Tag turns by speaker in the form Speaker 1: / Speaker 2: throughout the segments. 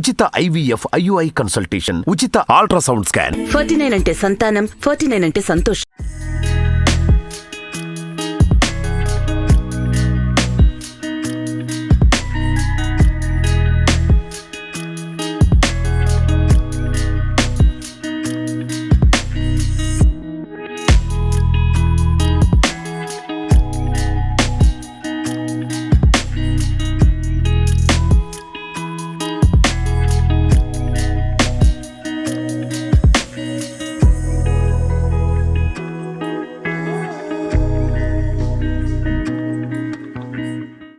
Speaker 1: ఉచిత IVF IUI consultation, ఉచిత ultrasound scan.
Speaker 2: 49 అంటే సంతానం, 49 అంటే సంతోషం.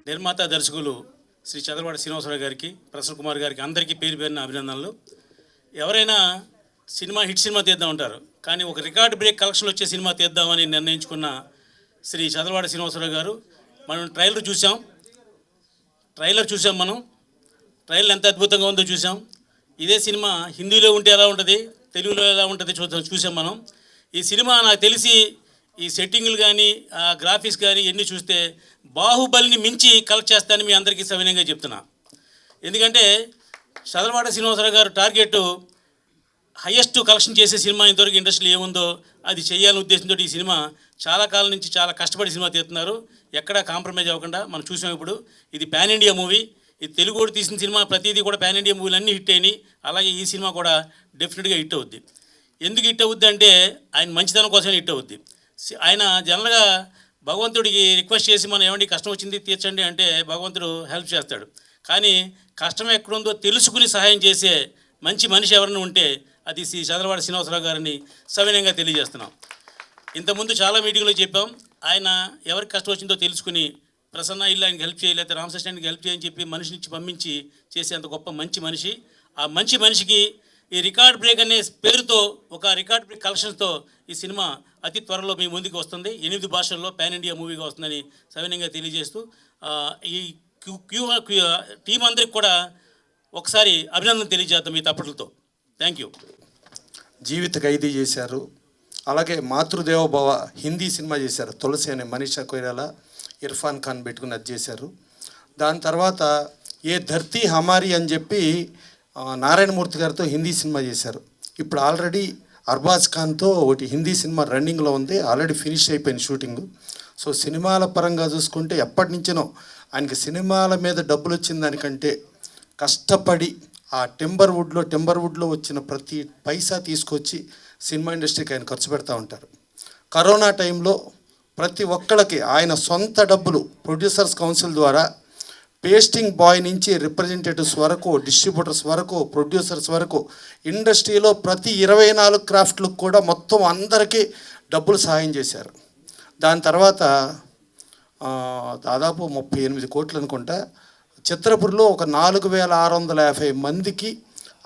Speaker 3: నిర్మాత దర్శకులు శ్రీ చదలవాడ శ్రీనివాసరావు గారికి, ప్రసన్న కుమార్ గారికి అందరికీ పేరు పేరున అభినందనలు. ఎవరైనా హిట్ సినిమా తీద్దాం ఉంటారు, కానీ ఒక రికార్డ్ బ్రేక్ కలెక్షన్ వచ్చే సినిమా తీద్దామని నిర్ణయించుకున్న శ్రీ చదలవాడ శ్రీనివాసరావు గారు. మనం ట్రైలర్ చూసాం, మనం ట్రైలర్ ఎంత అద్భుతంగా ఉందో చూసాం. ఇదే సినిమా హిందీలో ఉంటే ఎలా ఉంటుంది, తెలుగులో ఎలా ఉంటుంది చూసాం మనం. ఈ సినిమా నాకు తెలిసి ఈ సెట్టింగులు కానీ గ్రాఫిక్స్ కానీ ఎన్ని చూస్తే బాహుబలిని మించి కలెక్ట్ చేస్తానని మీ అందరికీ సవినయంగా చెప్తున్నా. ఎందుకంటే చదలవాడ శ్రీనివాసరావు గారు టార్గెట్ హయ్యెస్ట్ కలెక్షన్ చేసే సినిమా ఇంతవరకు ఇండస్ట్రీలో ఏముందో అది చేయాలనే ఉద్దేశంతో ఈ సినిమా చాలా కాలం నుంచి చాలా కష్టపడి సినిమా తీస్తున్నారు. ఎక్కడా కాంప్రమైజ్ అవ్వకుండా మనం చూసాం. ఇప్పుడు ఇది పాన్ ఇండియా మూవీ, ఇది తెలుగు కూడా తీసిన సినిమా, ప్రతిదీ కూడా పాన్ ఇండియా మూవీలు అన్నీ హిట్ అయినాయి. అలాగే ఈ సినిమా కూడా డెఫినెట్గా హిట్ అవుద్ది. ఎందుకు హిట్ అవుద్ది అంటే ఆయన మంచితనం కోసమే హిట్ అవుద్ది. ఆయన జనరల్గా భగవంతుడికి రిక్వెస్ట్ చేసి మనం ఏమండి కష్టం వచ్చింది తీర్చండి అంటే భగవంతుడు హెల్ప్ చేస్తాడు. కానీ కష్టం ఎక్కడుందో తెలుసుకుని సహాయం చేసే మంచి మనిషి ఎవరైనా ఉంటే అది శ్రీ చదలవాడ శ్రీనివాసరావు గారిని సవినయంగా తెలియజేస్తున్నాం. ఇంతకుముందు చాలా మీటింగ్లో చెప్పాం, ఆయన ఎవరికి కష్టం వచ్చిందో తెలుసుకుని ప్రసన్న ఇల్లు ఆయనకి హెల్ప్ చేయాలి, లేకపోతే రామకృష్ణానికి హెల్ప్ చేయని చెప్పి మనిషిని పంపించి చేసేంత గొప్ప మంచి మనిషి. ఆ మంచి మనిషికి ఈ రికార్డ్ బ్రేక్ అనే పేరుతో ఒక రికార్డ్ బ్రేక్ కలెక్షన్స్తో ఈ సినిమా అతి త్వరలో మీ ముందుకు వస్తుంది. 8 భాషల్లో పాన్ ఇండియా మూవీగా వస్తుందని సవినయంగా తెలియజేస్తూ ఈ టీం అందరికి కూడా ఒకసారి అభినందన తెలియజేద్దాం మీ తప్పట్లతో. Thank you.
Speaker 4: జీవిత ఖైదీ చేశారు, అలాగే మాతృదేవోభవ హిందీ సినిమా చేశారు. తులసి అనే మనీషా కొయిరాలా, ఇర్ఫాన్ ఖాన్ పెట్టుకుని అది చేశారు. దాని తర్వాత ఏ ధర్తీ హమారీ అని చెప్పి నారాయణమూర్తి గారితో హిందీ సినిమా చేశారు. ఇప్పుడు ఆల్రెడీ అర్బాజ్ ఖాన్తో ఒకటి హిందీ సినిమా రన్నింగ్లో ఉంది, ఆల్రెడీ ఫినిష్ అయిపోయింది షూటింగ్. సో సినిమాల పరంగా చూసుకుంటే ఎప్పటి నుంచినో ఆయనకి సినిమాల మీద డబ్బులు వచ్చిన దానికంటే కష్టపడి ఆ టెంబర్వుడ్లో వచ్చిన ప్రతి పైసా తీసుకొచ్చి సినిమా ఇండస్ట్రీకి ఆయన ఖర్చు పెడతా ఉంటారు. కరోనా టైంలో ప్రతి ఒక్కళ్ళకి ఆయన సొంత డబ్బులు ప్రొడ్యూసర్స్ కౌన్సిల్ ద్వారా పేస్టింగ్ బాయ్ నుంచి రిప్రజెంటేటివ్స్ వరకు, డిస్ట్రిబ్యూటర్స్ వరకు, ప్రొడ్యూసర్స్ వరకు ఇండస్ట్రీలో ప్రతి 24 క్రాఫ్ట్లకు కూడా మొత్తం అందరికీ డబ్బులు సహాయం చేశారు. దాని తర్వాత దాదాపు 38 కోట్లు అనుకుంటా చిత్రపురిలో ఒక 4650 మందికి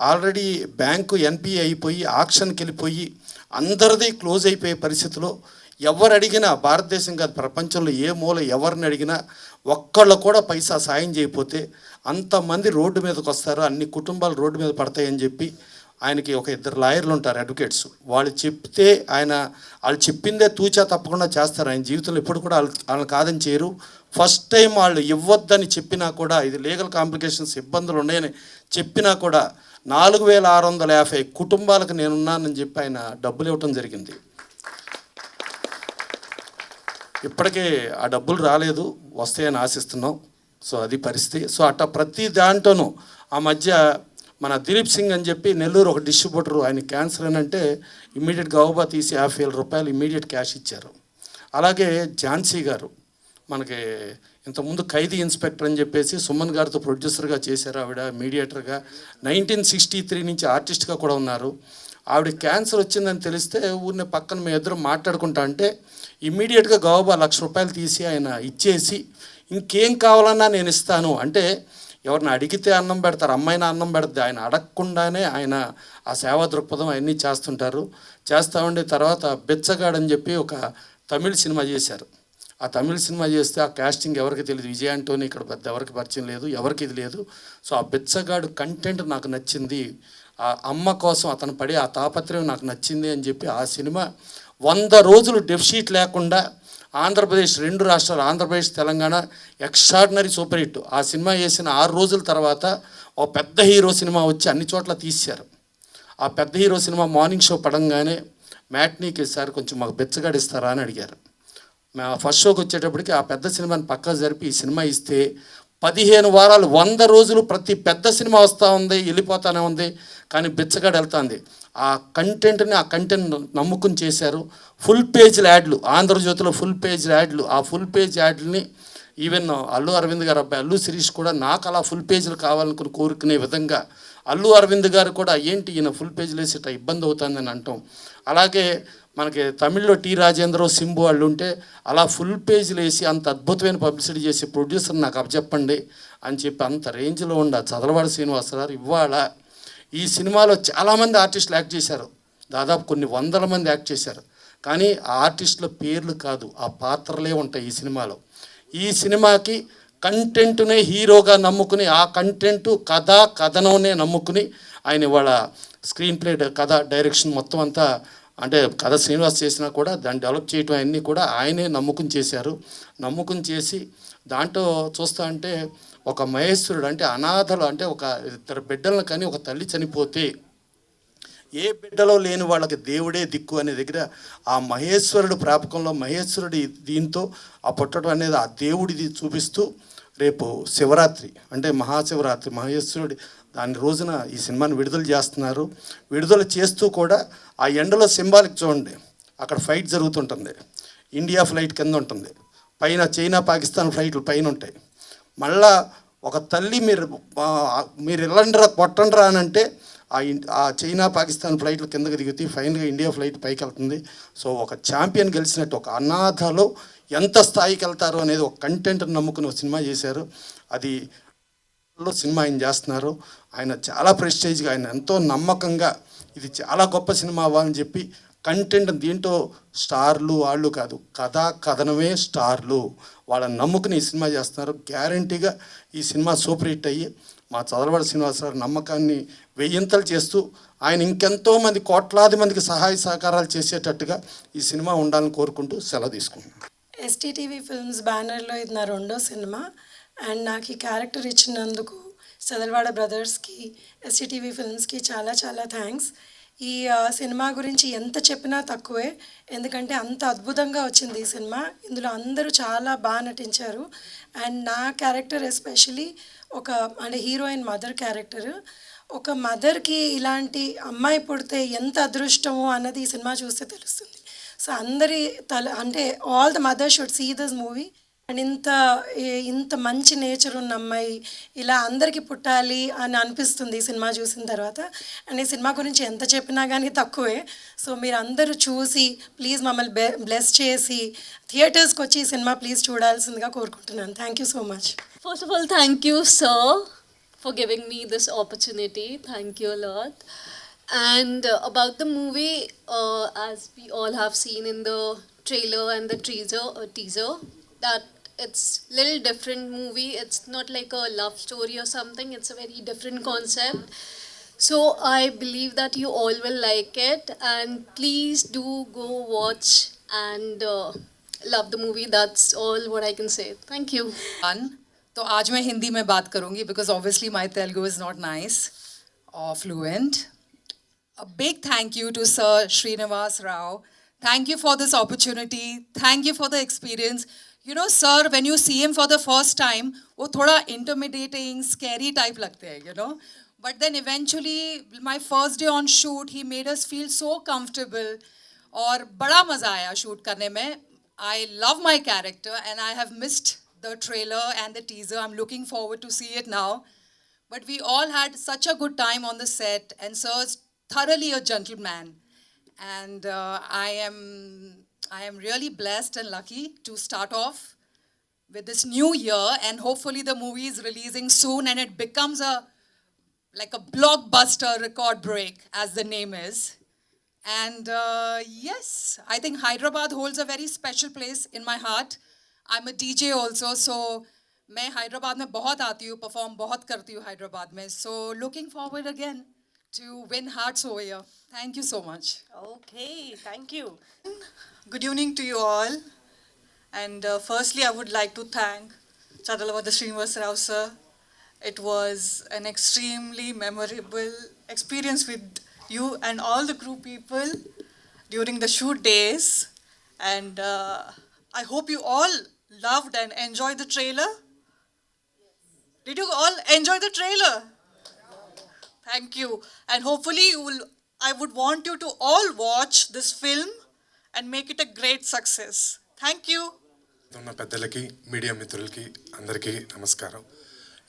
Speaker 4: ఆల్రెడీ బ్యాంకు NPA అయిపోయి ఆక్షన్కి వెళ్ళిపోయి అందరిది క్లోజ్ అయిపోయే పరిస్థితిలో ఎవరు అడిగినా, భారతదేశం కాదు ప్రపంచంలో ఏ మూల ఎవరిని అడిగినా ఒక్కళ్ళు కూడా పైసా సాయం చేయకపోతే అంతమంది రోడ్డు మీదకి వస్తారు, అన్ని కుటుంబాలు రోడ్డు మీద పడతాయని చెప్పి ఆయనకి ఒక 2 లాయర్లు ఉంటారు, అడ్వకేట్స్. వాళ్ళు చెప్తే వాళ్ళు చెప్పిందే తూచా తప్పకుండా చేస్తారు. ఆయన జీవితంలో ఎప్పుడు కూడా వాళ్ళని కాదని చేయరు. ఫస్ట్ టైం వాళ్ళు ఇవ్వద్దని చెప్పినా కూడా, ఇది లీగల్ కాంప్లికేషన్స్ ఇబ్బందులు ఉన్నాయని చెప్పినా కూడా 4650 కుటుంబాలకు నేనున్నానని చెప్పి ఆయన డబ్బులు ఇవ్వటం జరిగింది. ఇప్పటికే ఆ డబ్బులు రాలేదు, వస్తాయని ఆశిస్తున్నాం. సో అది పరిస్థితి. సో అట్లా ప్రతి దాంట్లోనూ ఆ మధ్య మన దిలీప్ సింగ్ అని చెప్పి నెల్లూరు ఒక డిస్ట్రిబ్యూటర్, ఆయన క్యాన్సర్ అని అంటే ఇమ్మీడియట్గా గౌబా తీసి 50,000 రూపాయలు ఇమ్మీడియట్ క్యాష్ ఇచ్చారు. అలాగే ఝాన్సీ గారు మనకి ఇంతకుముందు ఖైదీ ఇన్స్పెక్టర్ అని చెప్పేసి సుమన్ గారితో ప్రొడ్యూసర్గా చేశారు. ఆవిడ మీడియేటర్గా 1963 నుంచి ఆర్టిస్ట్గా కూడా ఉన్నారు. ఆవిడ క్యాన్సర్ వచ్చిందని తెలిస్తే ఊరిని పక్కన మేము ఇద్దరం మాట్లాడుకుంటా అంటే ఇమ్మీడియట్గా గౌబా 1,00,000 రూపాయలు తీసి ఆయన ఇచ్చేసి ఇంకేం కావాలన్నా నేను ఇస్తాను అంటే, ఎవరిని అడిగితే అన్నం పెడతారు, అమ్మాయినా అన్నం పెడతారు, ఆయన అడగకుండానే ఆయన ఆ సేవా దృక్పథం అవన్నీ చేస్తూ ఉండే తర్వాత బెచ్చగాడని చెప్పి ఒక తమిళ సినిమా చేశారు. ఆ తమిళ సినిమా చేస్తే ఆ కాస్టింగ్ ఎవరికి తెలియదు, విజయ్ ఆంటోనీ ఇక్కడ పెద్ద ఎవరికి పరిచయం లేదు, ఎవరికి ఇది లేదు. సో ఆ బెచ్చగాడు కంటెంట్ నాకు నచ్చింది, ఆ అమ్మ కోసం అతను పడే ఆ తాపత్రయం నాకు నచ్చింది అని చెప్పి ఆ సినిమా 100 రోజులు డెఫిషిట్ లేకుండా ఆంధ్రప్రదేశ్, 2 రాష్ట్రాలు Andhra Pradesh, Telangana extraordinary super hit. ఆ సినిమా వేసిన 6 రోజుల తర్వాత ఒక పెద్ద హీరో సినిమా వచ్చి అన్ని చోట్ల తీశారు. ఆ పెద్ద హీరో సినిమా మార్నింగ్ షో పడంగానే మ్యాట్నీకి సార్ కొంచెం మాకు బెచ్చగాడు ఇస్తారా అని అడిగారు. మా ఫస్ట్ షోకి వచ్చేటప్పటికి ఆ పెద్ద సినిమాని పక్కా జరిపి ఈ సినిమా ఇస్తే 15 వారాలు 100 రోజులు ప్రతి పెద్ద సినిమా వస్తూ ఉంది, వెళ్ళిపోతానే ఉంది, కానీ బిచ్చగాడు వెళ్తుంది. ఆ కంటెంట్ నమ్ముకుని చేశారు. ఫుల్ పేజ్ యాడ్లు, ఆంధ్రజ్యోతిలో ఫుల్ పేజ్ యాడ్లు, ఆ ఫుల్ పేజ్ యాడ్లని ఈవెన్ అల్లు అరవింద్ గారు అబ్బాయి అల్లు శిరీష్ కూడా నాకు అలా ఫుల్ పేజీలు కావాలనుకుని కోరుకునే విధంగా అల్లు అరవింద్ గారు కూడా ఏంటి ఈయన ఫుల్ పేజీలు వేసి ఇట్లా ఇబ్బంది అవుతుందని అంటాం. అలాగే మనకి తమిళ్లో టీ రాజేంద్ర, సింబు వాళ్ళు ఉంటే అలా ఫుల్ పేజీలు వేసి అంత అద్భుతమైన పబ్లిసిటీ చేసి ప్రొడ్యూసర్ నాకు అప్పచెప్పండి అని చెప్పి అంత రేంజ్లో ఉండ చదలవాడి శ్రీనివాసరావు ఇవాళ ఈ సినిమాలో చాలామంది ఆర్టిస్టులు యాక్ట్ చేశారు. దాదాపు కొన్ని 100 మంది యాక్ట్ చేశారు. కానీ ఆ ఆర్టిస్టుల పేర్లు కాదు, ఆ పాత్రలే ఉంటాయి ఈ సినిమాలో. ఈ సినిమాకి కంటెంట్నే హీరోగా నమ్ముకుని, ఆ కంటెంట్ కథనంనే నమ్ముకుని ఆయన ఇవాళ స్క్రీన్ ప్లే, కథ, డైరెక్షన్ మొత్తం అంతా, అంటే కథ శ్రీనివాస్ చేసినా కూడా దాన్ని డెవలప్ చేయటం అన్నీ కూడా ఆయనే నమ్ముకుని చేశారు. నమ్ముకుని చేసి దాంట్లో చూస్తా అంటే ఒక మహేశ్వరుడు అంటే అనాథలు, అంటే ఒక 2 బిడ్డలను కానీ ఒక తల్లి చనిపోతే ఏ బిడ్డలో లేని వాళ్ళకి దేవుడే దిక్కు అనే దగ్గర ఆ మహేశ్వరుడు ప్రాపకంలో మహేశ్వరుడి దీంతో ఆ పుట్టడం అనేది ఆ దేవుడిది చూపిస్తూ రేపు శివరాత్రి అంటే మహాశివరాత్రి మహేశ్వరుడి దాని రోజున ఈ సినిమాని విడుదల చేస్తున్నారు. విడుదల చేస్తూ కూడా ఆ ఎండలో సింబాలిక్ చూడండి, అక్కడ ఫైట్ జరుగుతుంటుంది, ఇండియా ఫ్లైట్ కింద ఉంటుంది, పైన చైనా పాకిస్తాన్ ఫ్లైట్లు పైన ఉంటాయి. మళ్ళా ఒక తల్లి మీరు వెళ్ళండిరా కొట్టండిరా అని అంటే ఆ చైనా పాకిస్తాన్ ఫ్లైట్లు కిందకి దిగుతాయి, ఫైనల్గా ఇండియా ఫ్లైట్ పైకి వెళ్తుంది. సో ఒక ఛాంపియన్ గెలిచినట్టు ఒక అనాథలో ఎంత స్థాయికి వెళ్తారో అనేది ఒక కంటెంట్ నమ్ముకుని ఒక సినిమా చేశారు. అది సినిమా ఆయన చేస్తున్నారు. ఆయన చాలా ప్రెస్టేజ్గా, ఆయన ఎంతో నమ్మకంగా ఇది చాలా గొప్ప సినిమా అవ్వాలని చెప్పి కంటెంట్ దీంట్లో స్టార్లు వాళ్ళు కాదు, కథనమే స్టార్లు, వాళ్ళని నమ్ముకుని ఈ సినిమా చేస్తున్నారు. గ్యారంటీగా ఈ సినిమా సూపర్ హిట్ అయ్యి మా చదలవాడ శ్రీనివాసరావు నమ్మకాన్ని వెయ్యింతలు చేస్తూ ఆయన ఇంకెంతోమంది కోట్లాది మందికి సహాయ సహకారాలు చేసేటట్టుగా ఈ సినిమా ఉండాలని కోరుకుంటూ సెలవు తీసుకుంటున్నాను.
Speaker 5: ఎస్టీటీవీ ఫిల్మ్స్ బ్యానర్లో ఇది నా 2వ సినిమా. అండ్ నాకు ఈ క్యారెక్టర్ ఇచ్చినందుకు చదలవాడ బ్రదర్స్కి, ఎస్టీటీవీ ఫిల్మ్స్కి చాలా చాలా థ్యాంక్స్. ఈ సినిమా గురించి ఎంత చెప్పినా తక్కువే, ఎందుకంటే అంత అద్భుతంగా వచ్చింది ఈ సినిమా. ఇందులో అందరూ చాలా బాగా నటించారు. అండ్ నా క్యారెక్టర్ ఎస్పెషలీ అంటే హీరోయిన్ మదర్ క్యారెక్టర్. ఒక మదర్కి ఇలాంటి అమ్మాయి పుడితే ఎంత అదృష్టమో అన్నది ఈ సినిమా చూస్తే తెలుస్తుంది. సో అందరి అంటే all the mother should see this movie. And ఇంత మంచి నేచర్ ఉన్న అమ్మాయి ఇలా అందరికీ పుట్టాలి అని అనిపిస్తుంది ఈ సినిమా చూసిన తర్వాత. అండ్ ఈ సినిమా గురించి ఎంత చెప్పినా కానీ తక్కువే. సో మీరు అందరూ చూసి ప్లీజ్ మమ్మల్ని బ్లెస్ చేసి థియేటర్స్కి వచ్చి ఈ సినిమా ప్లీజ్ చూడాల్సిందిగా కోరుకుంటున్నాను. Thank you so much.
Speaker 6: First of all, thank you, sir, for giving me this opportunity. Thank you a lot. And about the movie, as we all have seen in the trailer and the teaser, that it's little different movie. It's not like a love story or something. It's a very different concept. So I believe that you all will like it. And please do go watch and love the movie. That's all what I can say. Thank you.
Speaker 7: तो आज मैं हिंदी में बात करूंगी because obviously my Telugu is not nice or fluent. A big thank you to Sir Srinivas Rao. Thank you for this opportunity. Thank you for the experience. You know, sir, when you see him for the first time, वो थोड़ा intimidating, scary type लगते हैं, you know. But then eventually, my first day on shoot, he made us feel so comfortable. और बड़ा मज़ा आया shoot करने में. I love my character and I have missed the trailer and the teaser. I'm looking forward to see it now. But we all had such a good time on the set, and sir's thoroughly a gentleman. And I am really blessed and lucky to start off with this new year, and hopefully the movie is releasing soon and it becomes like a blockbuster record break, as the name is. And yes, I think Hyderabad holds a very special place in my heart. I'm a DJ also, so मैं हैदराबाद में बहुत आती हूँ, perform बहुत करती हूँ हैदराबाद में. So looking forward again to win hearts over here. Thank you so much.
Speaker 8: Okay, thank you. Good evening to you all. And firstly, I would like to thank Chadalavada Srinivas Rao sir. It was an extremely memorable experience with you and all the crew people during the shoot days. And I hope you all loved and enjoyed the trailer. Did you all enjoy the trailer? Thank you. And hopefully I would want you to all watch this film and make it a great success. Thank you.
Speaker 9: ఉన్న పెద్దలకి media మిత్రులకి అందరికీ నమస్కారం.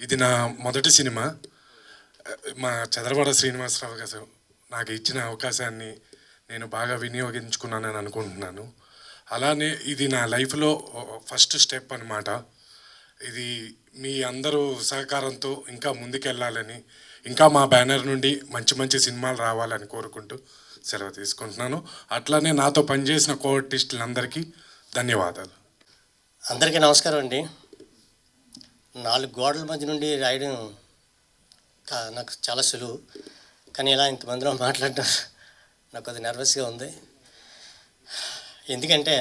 Speaker 9: ఇది నా మొదటి cinema. మా చదలవాడ శ్రీనివాసరావు గారు నాకు ఇచ్చిన అవకాశాన్ని నేను బాగా వినియోగించుకున్నానని అనుకుంటున్నాను. అలానే ఇది నా లైఫ్లో ఫస్ట్ స్టెప్ అన్నమాట. ఇది మీ అందరూ సహకారంతో ఇంకా ముందుకెళ్ళాలని, ఇంకా మా బ్యానర్ నుండి మంచి మంచి సినిమాలు రావాలని కోరుకుంటూ సెలవు తీసుకుంటున్నాను. అట్లానే నాతో పనిచేసిన కో ఆర్టిస్టులందరికీ ధన్యవాదాలు.
Speaker 10: అందరికీ నమస్కారం అండి. 4 గోడల మధ్య నుండి రాయడం నాకు చాలా సులువు, కానీ ఇలా ఇంతమందిలో మాట్లాడటం నాకు అది నర్వస్గా ఉంది. ఎందుకంటే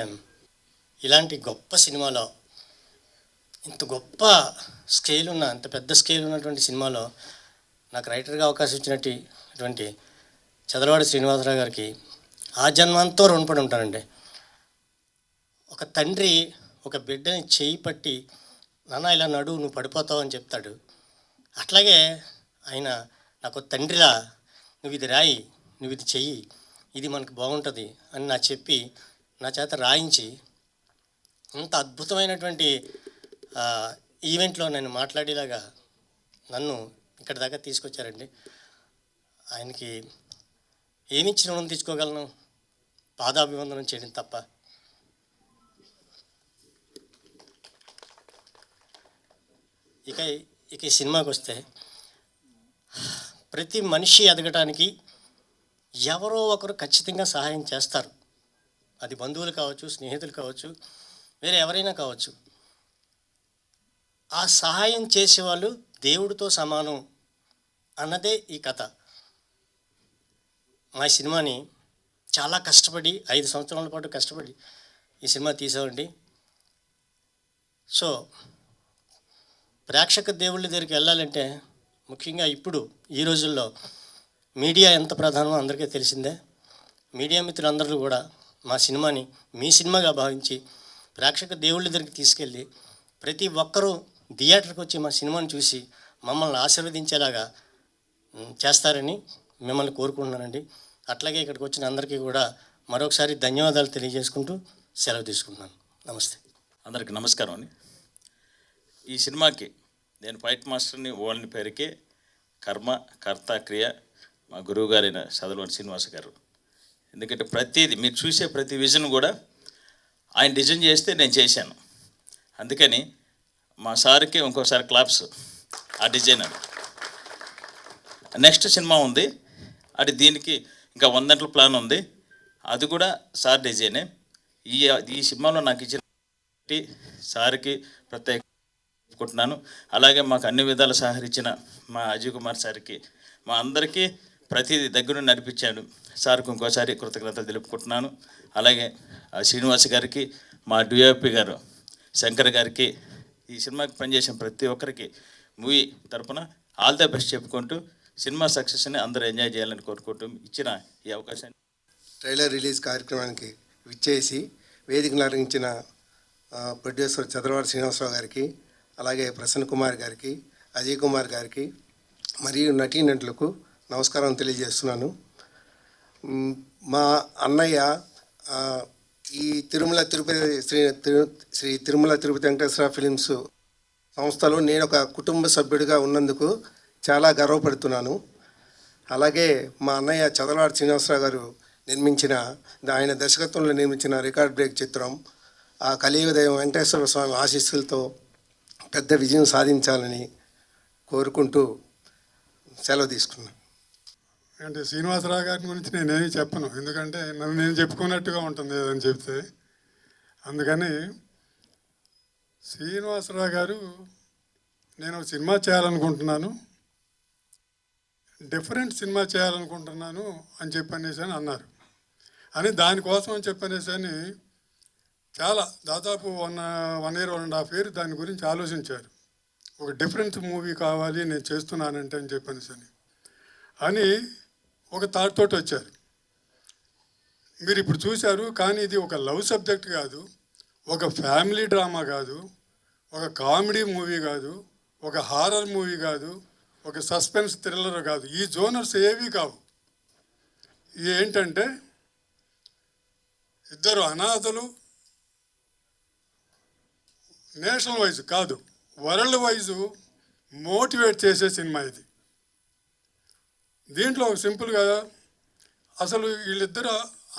Speaker 10: ఇలాంటి గొప్ప సినిమాలో, ఇంత గొప్ప స్కేల్ ఉన్న, అంత పెద్ద స్కేల్ ఉన్నటువంటి సినిమాలో నాకు రైటర్గా అవకాశం ఇచ్చినటువంటి చదలవాడ శ్రీనివాసరావు గారికి ఆ జన్మంతో రుణపడి ఉంటానండి. ఒక తండ్రి ఒక బిడ్డని చేయి పట్టి, నాన్న ఇలా నడు, నువ్వు పడిపోతావు అని చెప్తాడు. అట్లాగే ఆయన నాకు తండ్రిలా, నువ్వు ఇది రాయి, నువ్వు ఇది చెయ్యి, ఇది మనకు బాగుంటుంది అని నాకు చెప్పి నా చేత రాయించి అంత అద్భుతమైనటువంటి ఈవెంట్లో నేను మాట్లాడేలాగా నన్ను ఇక్కడి దాకా తీసుకొచ్చారండి. ఆయనకి ఏమిచ్చి రుణం తీసుకోగలను? పాదాభివందనం చేయడం తప్ప. ఇక ఈ సినిమాకి వస్తే, ప్రతి మనిషి ఎదగటానికి ఎవరో ఒకరు ఖచ్చితంగా సహాయం చేస్తారు. అది బంధువులు కావచ్చు, స్నేహితులు కావచ్చు, వేరే ఎవరైనా కావచ్చు. ఆ సహాయం చేసేవాళ్ళు దేవుడితో సమానం అన్నదే ఈ కథ. మా సినిమాని చాలా కష్టపడి 5 సంవత్సరాల పాటు కష్టపడి ఈ సినిమా తీసామండి. సో ప్రేక్షక దేవుళ్ళ దగ్గరికి వెళ్ళాలంటే ముఖ్యంగా ఇప్పుడు ఈ రోజుల్లో మీడియా ఎంత ప్రధానమో అందరికీ తెలిసిందే. మీడియా మిత్రులందరూ కూడా మా సినిమాని మీ సినిమాగా భావించి ప్రేక్షక దేవుళ్ళ దగ్గరికి తీసుకెళ్ళి ప్రతి ఒక్కరూ థియేటర్కి వచ్చి మా సినిమాని చూసి మమ్మల్ని ఆశీర్వదించేలాగా చేస్తారని మిమ్మల్ని కోరుకుంటున్నానండి. అట్లాగే ఇక్కడికి వచ్చిన అందరికీ కూడా మరొకసారి ధన్యవాదాలు తెలియజేసుకుంటూ సెలవు తీసుకుంటున్నాను. నమస్తే.
Speaker 11: అందరికీ నమస్కారం అండి. ఈ సినిమాకి నేను ఫైట్ మాస్టర్ని ఓల్ని పేరుకే కర్మ కర్త క్రియ మా గురువు గారైన చదలవాడ శ్రీనివాస గారు. ఎందుకంటే ప్రతిదీ మీరు చూసే ప్రతి విజన్ కూడా ఆయన డిజైన్ చేస్తే నేను చేశాను. అందుకని మా సార్కి ఇంకోసారి క్లాప్స్. ఆ డిజైనర్ నెక్స్ట్ సినిమా ఉంది, అది దీనికి ఇంకా 100 గంటల ప్లాన్ ఉంది, అది కూడా సార్ డిజైనే. ఈ సినిమాలో నాకు ఇచ్చిన సార్కి ప్రత్యేక కుంటున్నాను. అలాగే మాకు అన్ని విధాలు సహకరించిన మా అజయ్ కుమార్ సార్కి, మా అందరికీ ప్రతిదీ దగ్గర నడిపించాడు సార్కి ఇంకోసారి కృతజ్ఞతలు తెలుపుకుంటున్నాను. అలాగే శ్రీనివాస్ గారికి, మా డిఓపి గారు శంకర్ గారికి, ఈ సినిమాకి పనిచేసిన ప్రతి ఒక్కరికి మూవీ తరపున ఆల్ ద బెస్ట్ చెప్పుకుంటూ సినిమా సక్సెస్ని అందరూ ఎంజాయ్ చేయాలని కోరుకుంటూ ఇచ్చిన ఈ అవకాశాన్ని,
Speaker 12: ట్రైలర్ రిలీజ్ కార్యక్రమానికి విచ్చేసి వేదికను అలంకరించిన ప్రొడ్యూసర్ చదలవాడ శ్రీనివాసరావు గారికి, అలాగే ప్రసన్న కుమార్ గారికి, అజయ్ కుమార్ గారికి మరియు నటీనటులకు నమస్కారం తెలియజేస్తున్నాను. మా అన్నయ్య ఈ శ్రీ తిరుమల తిరుపతి వెంకటేశ్వర ఫిలిమ్స్ సంస్థలో నేను ఒక కుటుంబ సభ్యుడిగా ఉన్నందుకు చాలా గర్వపడుతున్నాను. అలాగే మా అన్నయ్య చదలవాడ శ్రీనివాసరావు గారు ఆయన దర్శకత్వంలో నిర్మించిన రికార్డ్ బ్రేక్ చిత్రం ఆ కలియుగ దైవం వెంకటేశ్వర స్వామి ఆశీస్సులతో పెద్ద విజయం సాధించాలని కోరుకుంటూ సెలవు తీసుకున్నాను.
Speaker 13: అంటే శ్రీనివాసరావు గారి గురించి నేనేమి చెప్పను, ఎందుకంటే నన్ను నేను చెప్పుకున్నట్టుగా ఉంటుంది ఏదని చెప్తే. అందుకని శ్రీనివాసరావు గారు, నేను ఒక సినిమా చేయాలనుకుంటున్నాను, డిఫరెంట్ సినిమా చేయాలనుకుంటున్నాను అని చెప్పనేసి అన్నారు. అని దానికోసం అని చెప్పనేసి చాలా దాదాపు 1 year 1.5 year దాని గురించి ఆలోచించారు. ఒక డిఫరెంట్ మూవీ కావాలి నేను చేస్తున్నానంటే అని చెప్పనేసి అని ఒక థాట్ తోటి వచ్చారు. మీరు ఇప్పుడు చూశారు, కానీ ఇది ఒక లవ్ సబ్జెక్ట్ కాదు, ఒక ఫ్యామిలీ డ్రామా కాదు, ఒక కామెడీ మూవీ కాదు, ఒక హారర్ మూవీ కాదు, ఒక సస్పెన్స్ థ్రిల్లర్ కాదు. ఈ జోనర్స్ ఏవి కావు. ఏంటంటే ఇద్దరు అనాథలు, నేషనల్ వైజ్ కాదు వరల్డ్ వైజు మోటివేట్ చేసే సినిమా ఇది. దీంట్లో ఒక సింపుల్గా అసలు వీళ్ళిద్దరు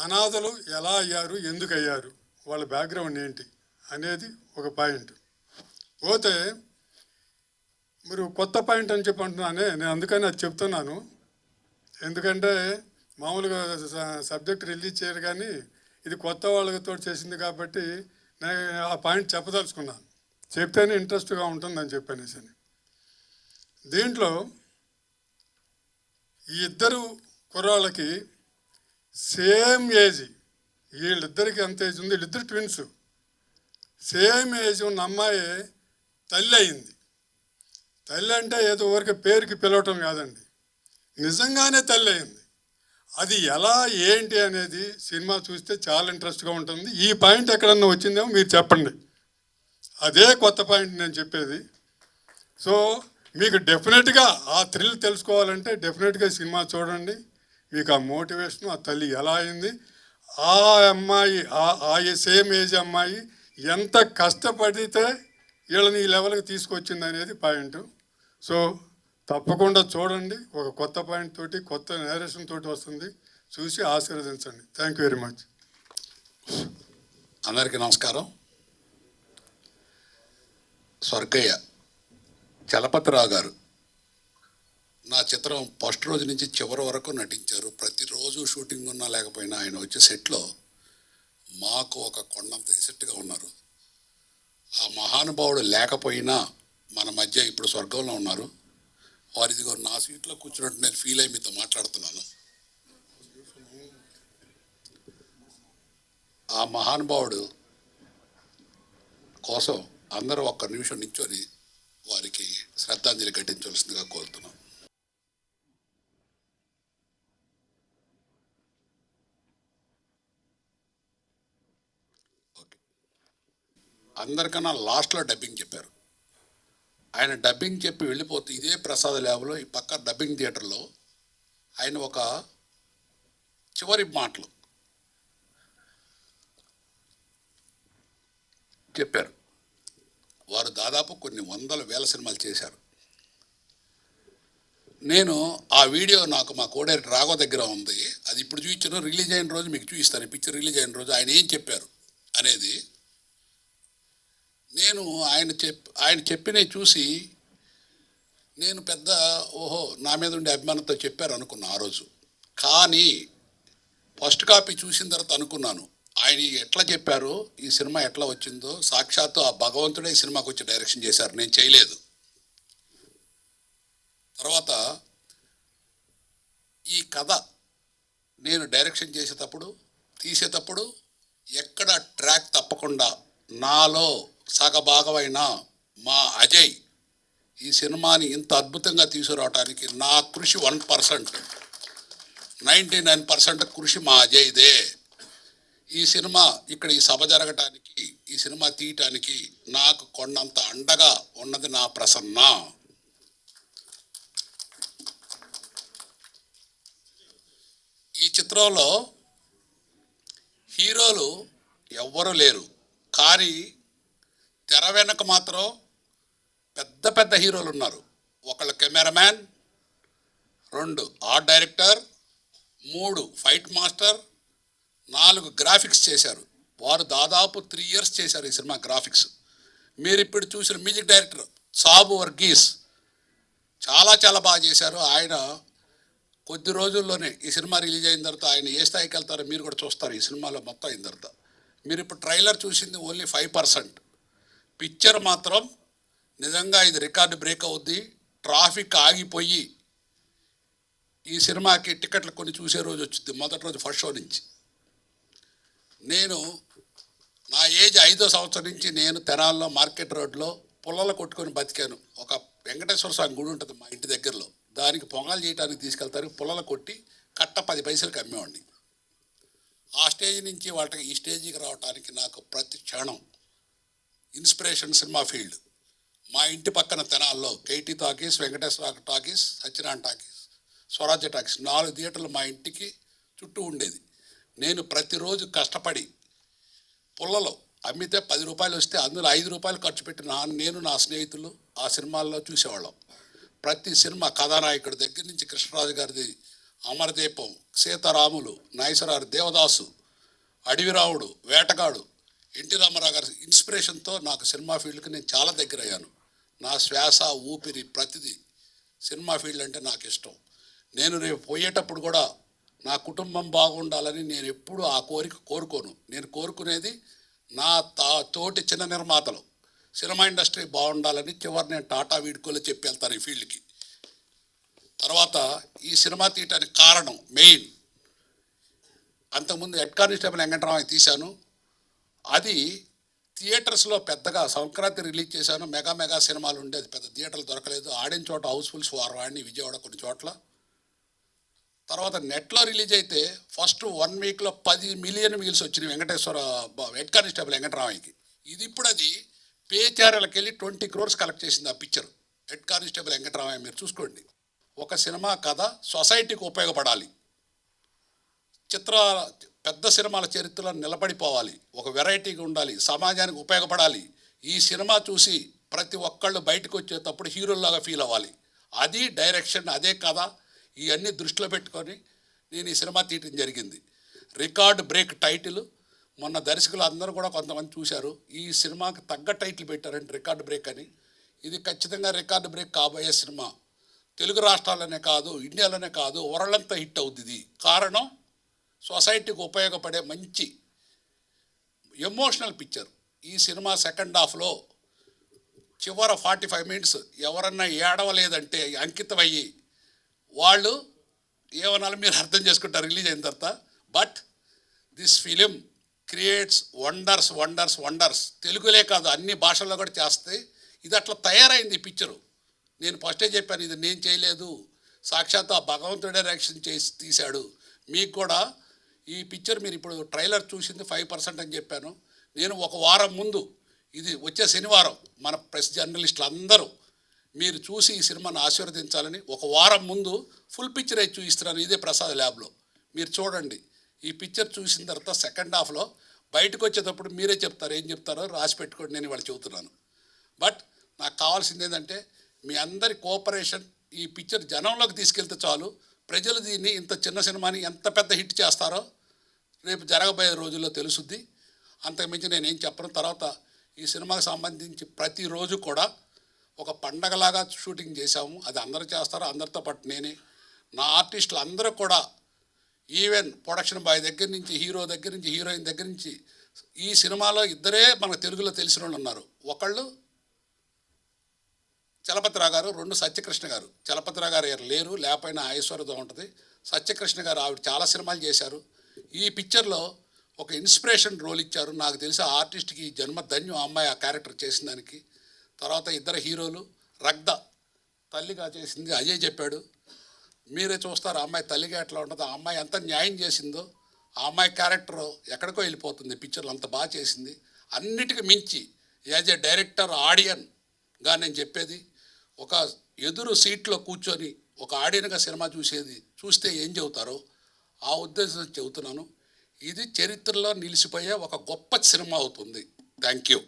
Speaker 13: అనాథలు ఎలా అయ్యారు, ఎందుకు అయ్యారు, వాళ్ళ బ్యాక్గ్రౌండ్ ఏంటి అనేది ఒక పాయింట్. పోతే మీరు కొత్త పాయింట్ అని చెప్పి అంటున్నానే, నేను అందుకని అది చెప్తున్నాను. ఎందుకంటే మామూలుగా సబ్జెక్ట్ రిలీజ్ చేయరు, కానీ ఇది కొత్త వాళ్ళతో చేసింది కాబట్టి నేను ఆ పాయింట్ చెప్పదలుచుకున్నాను. చెప్తేనే ఇంట్రెస్ట్గా ఉంటుందని చెప్పనేసి. దీంట్లో ఈ ఇద్దరు కుర్రాళ్ళకి సేమ్ ఏజ్, వీళ్ళిద్దరికి ఎంత ఏజ్ ఉంది, వీళ్ళిద్దరు ట్విన్స్. సేమ్ ఏజ్ ఉన్న అమ్మాయి తల్లి అయింది. తల్లి అంటే ఏదో ఊరికి పేరుకి పిలవటం కాదండి, నిజంగానే తల్లి అయింది. అది ఎలా ఏంటి అనేది సినిమా చూస్తే చాలా ఇంట్రెస్ట్గా ఉంటుంది. ఈ పాయింట్ ఎక్కడన్నా వచ్చిందేమో మీరు చెప్పండి, అదే కొత్త పాయింట్ నేను చెప్పేది. సో మీకు డెఫినెట్గా ఆ థ్రిల్ తెలుసుకోవాలంటే డెఫినెట్గా సినిమా చూడండి. మీకు ఆ మోటివేషన్, ఆ తల్లి ఎలా అయింది, ఆ అమ్మాయి ఆ సేమ్ ఏజ్ అమ్మాయి ఎంత కష్టపడితే వీళ్ళని ఈ లెవెల్కి తీసుకొచ్చింది అనేది పాయింట్. సో తప్పకుండా చూడండి. ఒక కొత్త పాయింట్ తోటి, కొత్త నేరేషన్ తోటి వస్తుంది. చూసి ఆశీర్వదించండి. Thank you very much.
Speaker 14: అందరికీ నమస్కారం. స్వర్గయ్య చలపతిరావు గారు నా చిత్రం ఫస్ట్ రోజు నుంచి చివరి వరకు నటించారు. ప్రతిరోజు షూటింగ్ ఉన్నా లేకపోయినా ఆయన వచ్చే సెట్లో మాకు ఒక కొండంత ఎసెట్గా ఉన్నారు. ఆ మహానుభావుడు లేకపోయినా మన మధ్య ఇప్పుడు స్వర్గంలో ఉన్నారు. వారిదిగో నా సీట్లో కూర్చున్నట్టు నేను ఫీల్ అయ్యి మీతో మాట్లాడుతున్నాను. ఆ మహానుభావుడు కోసం అందరూ ఒక్క నిమిషం నించొని వారికి శ్రద్ధాంజలి ఘటించవలసిందిగా కోరుతున్నాను. ఓకే, అందరికన్నా లాస్ట్లో డబ్బింగ్ చెప్పారు. ఆయన డబ్బింగ్ చెప్పి వెళ్ళిపోతే ఇదే ప్రసాద్ ల్యాబ్లో ఈ పక్క డబ్బింగ్ థియేటర్లో ఆయన ఒక చివరి మాటలు చెప్పారు. వారు దాదాపు కొన్ని 100,000 సినిమాలు చేశారు. నేను ఆ వీడియో నాకు మా కోడైరెక్టర్ రాఘవ దగ్గర ఉంది. అది ఇప్పుడు చూపించాను, రిలీజ్ అయిన రోజు మీకు చూపిస్తాను. ఈ పిక్చర్ రిలీజ్ అయిన రోజు ఆయన ఏం చెప్పారు అనేది. నేను ఆయన చెప్పినవి చూసి నేను పెద్ద ఓహో నా మీద ఉండే అభిమానంతో చెప్పారు అనుకున్నా ఆ రోజు. కానీ ఫస్ట్ కాపీ చూసిన తర్వాత అనుకున్నాను, ఆయన ఎట్లా చెప్పారో ఈ సినిమా ఎట్లా వచ్చిందో సాక్షాత్తు ఆ భగవంతుడే ఈ సినిమాకి వచ్చి డైరెక్షన్ చేశారు, నేను చేయలేదు. తర్వాత ఈ కథ నేను డైరెక్షన్ చేసేటప్పుడు తీసేటప్పుడు ఎక్కడ ట్రాక్ తప్పకుండా నాలో సగభాగమైన మా అజయ్ ఈ సినిమాని ఇంత అద్భుతంగా తీసుకురావడానికి నా కృషి 1%, 99% కృషి మా అజయ్దే. ఈ సినిమా ఇక్కడ ఈ సభ జరగటానికి, ఈ సినిమా తీయటానికి నాకు కొండంత అండగా ఉన్నది నా ప్రసన్న. ఈ చిత్రంలో హీరోలు ఎవ్వరూ లేరు, కానీ తెర వెనక మాత్రం పెద్ద పెద్ద హీరోలు ఉన్నారు. ఒకళ్ళు cameraman, 2 art director, 3 fight master, 4 graphics చేశారు. వారు దాదాపు 3 years చేశారు ఈ సినిమా గ్రాఫిక్స్. మీరు ఇప్పుడు చూసిన మ్యూజిక్ డైరెక్టర్ సాబు వర్గీస్ చాలా చాలా బాగా చేశారు. ఆయన కొద్ది రోజుల్లోనే ఈ సినిమా రిలీజ్ అయిన తర్వాత ఆయన ఏ స్థాయికి వెళ్తారో మీరు కూడా చూస్తారు. ఈ సినిమాలో మొత్తం అయిన తర్వాత మీరు ఇప్పుడు ట్రైలర్ చూసింది ఓన్లీ 5%. పిక్చర్ మాత్రం నిజంగా ఇది రికార్డు బ్రేక్ అవుద్ది. ట్రాఫిక్ ఆగిపోయి ఈ సినిమాకి టికెట్లు కొన్ని చూసే రోజు వచ్చింది, మొదటి రోజు ఫస్ట్ షో నుంచి. నేను నా ఏజ్ 5వ సంవత్సరం నుంచి నేను తెనాల్లో మార్కెట్ రోడ్లో పుల్లలు కొట్టుకొని బతికాను. ఒక వెంకటేశ్వర స్వామి గుడి ఉంటుంది మా ఇంటి దగ్గరలో, దానికి పొంగల్ చేయడానికి తీసుకెళ్తారు. పుల్లలు కొట్టి కట్ట 10 పైసలకి అమ్మేవాడిని. ఆ స్టేజ్ నుంచి వాళ్ళకి ఈ స్టేజ్కి రావడానికి నాకు ప్రతి క్షణం ఇన్స్పిరేషన్ సినిమా ఫీల్డ్. మా ఇంటి పక్కన తెనాల్లో KT talkies, Venkateswara talkies, Satyanarayana talkies, Swarajya talkies 4 థియేటర్లు మా ఇంటికి చుట్టూ ఉండేది. నేను ప్రతిరోజు కష్టపడి పుల్లలో అమ్మితే 10 రూపాయలు వస్తే అందులో 5 రూపాయలు ఖర్చు పెట్టి నేను నా స్నేహితులు ఆ సినిమాల్లో చూసేవాళ్ళం. ప్రతి సినిమా కథానాయకుడి దగ్గర నుంచి కృష్ణరాజు గారిది అమరదీపం, సీతారాములు, నాయసరారు, దేవదాసు, అడవిరావుడు, వేటగాడు, ఎన్టీ రామారావు గారి ఇన్స్పిరేషన్తో నాకు సినిమా ఫీల్డ్కి నేను చాలా దగ్గర అయ్యాను. నా శ్వాస ఊపిరి ప్రతిదీ సినిమా ఫీల్డ్ అంటే నాకు ఇష్టం. నేను రేపు పోయేటప్పుడు కూడా నా కుటుంబం బాగుండాలని నేను ఎప్పుడూ ఆ కోరిక కోరుకోను. నేను కోరుకునేది నా తోటి చిన్న నిర్మాతలు సినిమా ఇండస్ట్రీ బాగుండాలని చివరి నేను టాటా వీడ్కోలో చెప్పి వెళ్తాను ఈ ఫీల్డ్కి. తర్వాత ఈ సినిమా తీయటానికి కారణం మెయిన్, అంతకుముందు హెడ్ కానిస్టేబుల్ వెంకటరామయ్య తీశాను. అది థియేటర్స్లో పెద్దగా సంక్రాంతి రిలీజ్ చేశాను. మెగా సినిమాలు ఉండేది, పెద్ద థియేటర్లు దొరకలేదు. ఆడిన చోట హౌస్ఫుల్స్ వాడిని విజయవాడ కొన్ని చోట్ల. తర్వాత నెట్లో రిలీజ్ అయితే ఫస్ట్ 1 వీక్లో 10 మిలియన్ వ్యూస్ వచ్చినాయి వెంకటేశ్వర హెడ్ కానిస్టేబుల్ వెంకటరామయ్యకి. ఇది ఇప్పుడు అది పేచార్యలకు వెళ్ళి 20 crores కలెక్ట్ చేసింది ఆ పిక్చర్ హెడ్ కానిస్టేబుల్ వెంకటరామయ్య. మీరు చూసుకోండి, ఒక సినిమా కథ సొసైటీకి ఉపయోగపడాలి, పెద్ద సినిమాల చరిత్రలో నిలబడిపోవాలి, ఒక వెరైటీగా ఉండాలి, సమాజానికి ఉపయోగపడాలి. ఈ సినిమా చూసి ప్రతి ఒక్కళ్ళు బయటకు వచ్చేటప్పుడు హీరోల్లాగా ఫీల్ అవ్వాలి. అది డైరెక్షన్, అదే కథ, ఇవన్నీ దృష్టిలో పెట్టుకొని నేను ఈ సినిమా తీయటం జరిగింది. Record break title. మొన్న దర్శకులు అందరూ కూడా కొంతమంది చూశారు, ఈ సినిమాకి తగ్గ టైటిల్ పెట్టారంటే రికార్డ్ బ్రేక్ అని. ఇది ఖచ్చితంగా రికార్డ్ బ్రేక్ కాబోయే సినిమా. తెలుగు రాష్ట్రాల్లోనే కాదు, ఇండియాలోనే కాదు, వరల్డ్ అంతా హిట్ అవుతుంది. కారణం సొసైటీకి ఉపయోగపడే మంచి ఎమోషనల్ పిక్చర్. ఈ సినిమా సెకండ్ హాఫ్లో చివర 45 minutes ఎవరన్నా ఏడవలేదంటే అంకితమయ్యి వాళ్ళు ఏమనాలి మీరు అర్థం చేసుకుంటారు రిలీజ్ అయిన తర్వాత. But this film creates wonders wonders wonders. తెలుగులే కాదు అన్ని భాషల్లో కూడా చేస్తే ఇది అట్లా తయారైంది ఈ పిక్చరు. నేను ఫస్టే చెప్పాను, ఇది నేను చేయలేదు, సాక్షాత్ ఆ భగవంతుడే డైరెక్షన్ చేసి తీశాడు. మీకు కూడా ఈ పిక్చర్ మీరు ఇప్పుడు ట్రైలర్ చూసింది 5% అని చెప్పాను. నేను ఒక వారం ముందు, ఇది వచ్చే శనివారం మన ప్రెస్ జర్నలిస్టులు అందరూ మీరు చూసి ఈ సినిమాను ఆశీర్వదించాలని ఒక వారం ముందు ఫుల్ పిక్చర్ అయితే చూపిస్తున్నాను ఇదే ప్రసాద్ ల్యాబ్లో. మీరు చూడండి, ఈ పిక్చర్ చూసిన తర్వాత సెకండ్ హాఫ్లో బయటకు వచ్చేటప్పుడు మీరే చెప్తారు, ఏం చెప్తారో రాసి పెట్టుకోండి, నేను ఇవాళ చెబుతున్నాను. బట్ నాకు కావాల్సింది ఏంటంటే మీ అందరి కోఆపరేషన్. ఈ పిక్చర్ జనంలోకి తీసుకెళ్తే చాలు. ప్రజలు దీన్ని ఇంత చిన్న సినిమాని ఎంత పెద్ద హిట్ చేస్తారో రేపు జరగబోయే రోజుల్లో తెలుసుద్ది. అంతకుమించి నేనేం చెప్పను. తర్వాత ఈ సినిమాకి సంబంధించి ప్రతిరోజు కూడా ఒక పండగలాగా షూటింగ్ చేశాము. అది అందరూ చేస్తారు, అందరితో పాటు నేనే. నా ఆర్టిస్టులు అందరూ కూడా ఈవెన్ ప్రొడక్షన్ బాయ్ దగ్గర నుంచి, హీరో దగ్గర నుంచి, హీరోయిన్ దగ్గర నుంచి ఈ సినిమాలో ఇద్దరే మనకు తెలుగులో తెలిసిన వాళ్ళు ఉన్నారు. ఒకళ్ళు చలపతిరావు గారు, 2 సత్యకృష్ణ గారు. చలపతిరావు గారు లేరు, లేకపోయినా ఐశ్వర్యతో ఉంటుంది. సత్యకృష్ణ గారు ఆవిడ చాలా సినిమాలు చేశారు. ఈ పిక్చర్లో ఒక ఇన్స్పిరేషన్ రోల్ ఇచ్చారు. నాకు తెలిసి ఆ ఆర్టిస్ట్కి జన్మ ధన్యం ఆ అమ్మాయి ఆ క్యారెక్టర్ చేసిన దానికి. తర్వాత ఇద్దరు హీరోలు, రగ్ద తల్లిగా చేసింది అజయ్ చెప్పాడు, మీరే చూస్తారు ఆ అమ్మాయి తల్లిగా ఎట్లా ఉంటుందో. ఆ అమ్మాయి ఎంత న్యాయం చేసిందో, ఆ అమ్మాయి క్యారెక్టర్ ఎక్కడికో వెళ్ళిపోతుంది పిక్చర్లో, అంత బాగా చేసింది. అన్నిటికీ మించి యాజ్ ఏ డైరెక్టర్ ఆడియన్గా నేను చెప్పేది, ఒక ఎదురు సీట్లో కూర్చొని ఒక ఆడియన్గా సినిమా చూస్తే ఏం చెబుతారో ఆ ఉద్దేశం చెబుతున్నాను. ఇది చరిత్రలో నిలిచిపోయే ఒక గొప్ప సినిమా అవుతుంది. Thank you.